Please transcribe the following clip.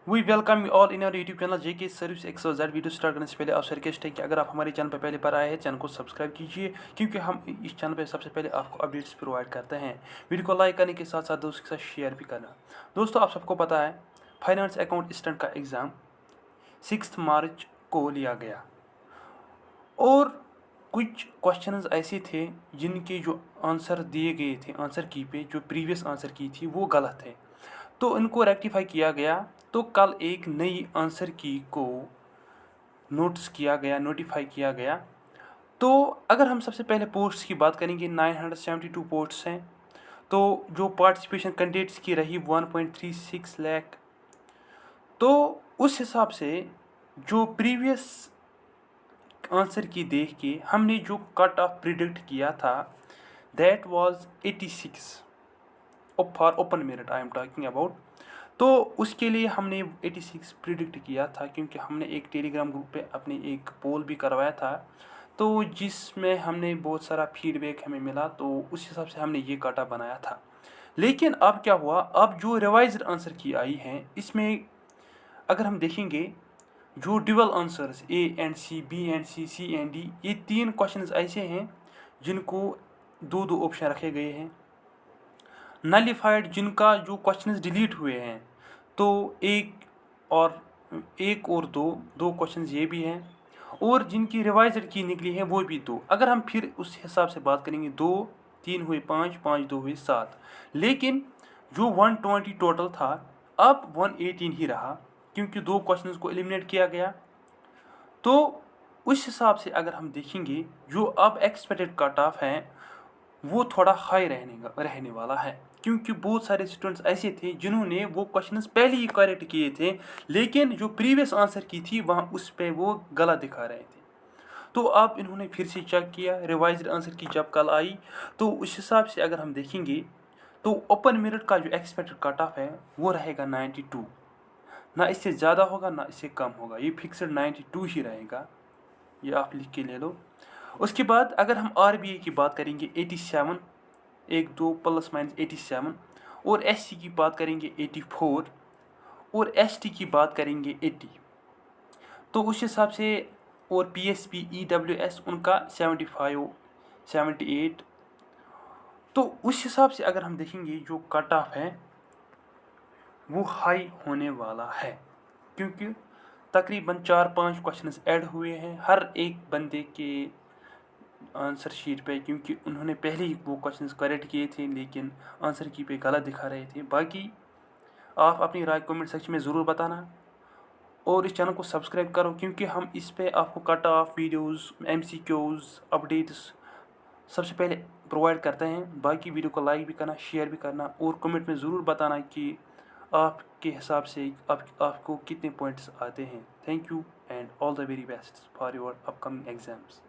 We welcome you all in our YouTube channel JK service XYZ। Video start करने से पहले आपसे request है कि अगर आप हमारे चैनल पर पहले बार आए हैं, चैनल को सब्सक्राइब कीजिए, क्योंकि हम इस चैनल पर सबसे पहले आपको अपडेट्स प्रोवाइड करते हैं। वीडियो को लाइक करने के साथ साथ दोस्तों के साथ शेयर भी करना। दोस्तों, आप सबको पता है फाइनेंस अकाउंट असिस्टेंट का एग्ज़ाम 6 मार्च को लिया गया और कुछ क्वेश्चंस ऐसे थे जिनके जो आंसर दिए गए थे आंसर की पे, जो प्रीवियस आंसर की थी वो गलत थे, तो इनको रेक्टिफाई किया गया। तो कल एक नई आंसर की को नोटिफाई किया गया। तो अगर हम सबसे पहले पोस्ट्स की बात करेंगे, 972 पोस्ट्स हैं। तो जो पार्टिसिपेशन कैंडिडेट्स की रही 1.36 लाख। तो उस हिसाब से जो प्रीवियस आंसर की देख के हमने जो कट ऑफ प्रिडिक्ट किया था, that was 86 for open merit I am talking about. तो उसके लिए हमने 86 प्रिडिक्ट किया था, क्योंकि हमने एक टेलीग्राम ग्रुप पे अपने एक पोल भी करवाया था, तो जिसमें हमने बहुत सारा फीडबैक हमें मिला, तो उस हिसाब से हमने ये काटा बनाया था। लेकिन अब क्या हुआ, अब जो रिवाइज्ड आंसर की आई हैं, इसमें अगर हम देखेंगे जो dual answers A&C, B&C, C&D, ये 3 क्वेश्चंस ऐसे हैं जिनको 2-2 ऑप्शन रखे गए हैं। नलिफाइड जिनका जो क्वेश्चंस डिलीट हुए हैं, तो एक और दो क्वेश्चंस ये भी हैं, और जिनकी रिवाइजड की निकली है वो भी 2। अगर हम फिर उस हिसाब से बात करेंगे, 2 3 हुए 5, 5 2 हुए 7। लेकिन जो 120 टोटल था, अब 118 ही रहा, क्योंकि 2 क्वेश्चंस को एलिमिनेट किया गया। तो उस हिसाब से अगर हम देखेंगे, जो अब एक्सपेक्टेड कट ऑफ है वो थोड़ा हाई रहने वाला है, क्योंकि बहुत सारे स्टूडेंट्स ऐसे थे जिन्होंने वो क्वेश्चंस पहले ही करेक्ट किए थे, लेकिन जो प्रीवियस आंसर की थी वहाँ उस पर वो गलत दिखा रहे थे। तो अब इन्होंने फिर से चेक किया, रिवाइज्ड आंसर की जब कल आई, तो उस हिसाब से अगर हम देखेंगे तो ओपन मेरिट का जो एक्सपेक्टेड कट ऑफ है वो रहेगा 92। ना इससे ज़्यादा होगा ना इससे कम होगा, ये फिक्सड 92 ही रहेगा, ये आप लिख के ले लो। उसके बाद अगर हम RBA की बात करेंगे 87, 1 2 प्लस माइनस 87, और SC की बात करेंगे 84, और ST की बात करेंगे 80। तो उस हिसाब से, और PSP EWS उनका 75 78। तो उस हिसाब से अगर हम देखेंगे जो कट ऑफ है वो हाई होने वाला है, क्योंकि तकरीबन 4-5 क्वेश्चंस ऐड हुए हैं हर एक बंदे के आंसर शीट पे, क्योंकि उन्होंने पहले ही वो क्वेश्चंस करेक्ट किए थे, लेकिन आंसर की पे गलत दिखा रहे थे। बाकी आप अपनी राय कमेंट सेक्शन में ज़रूर बताना, और इस चैनल को सब्सक्राइब करो, क्योंकि हम इस पे आपको cut off videos, MCQs, updates सबसे पहले प्रोवाइड करते हैं। बाकी वीडियो को लाइक भी करना, शेयर भी करना, और कमेंट में ज़रूर बताना कि आपके हिसाब से आपको कितने पॉइंट्स आते हैं। Thank you and all the very best for your upcoming exams.